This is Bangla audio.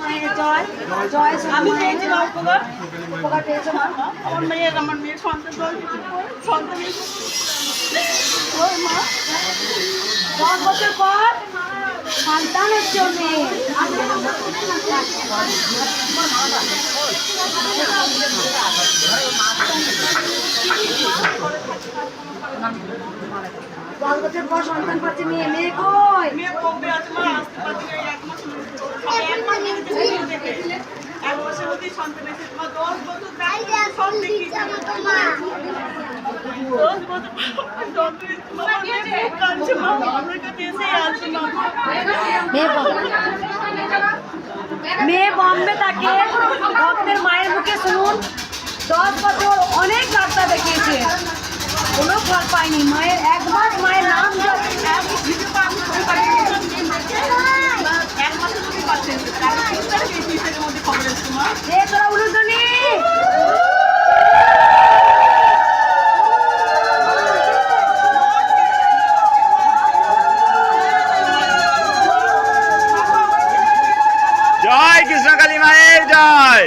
মায়ের জয় জয় আমি পেয়েছি না উপকার। উপকার পেয়েছো মা। আমার মেয়ের সন্তান সন্তান ওই মা 10 বছর পর সন্তান হচ্ছে ওর মেয়ে। 10 বছর পর সন্তান পাচ্ছে মেয়ে। মেয়ে কই? মেয়ে কবে আছে মা আসতে পারছি না, এক মাস থেকে 1 বছর মধ্যে সন্তান এসে তোমার 10 বছর সব দেখি 10 বছর কাঁদছে মা, আমার কাছে এসে আছে মা। মেয়ে বম্বে থাকে। ভক্তের মায়ের মুখে শুনুন, 10 বছর অনেক ডাক্তার দেখিয়েছে, কোনো ফল পায়নি। মায়ের 1 মাস মায়ের নাম জপ- এক মাসের মধ্যে পাচ্ছেন মধ্যে খবর এসছে মা। এ তোরা উলুধ্বনি। জয় কৃষ্ণ কালী মায়ের জয়।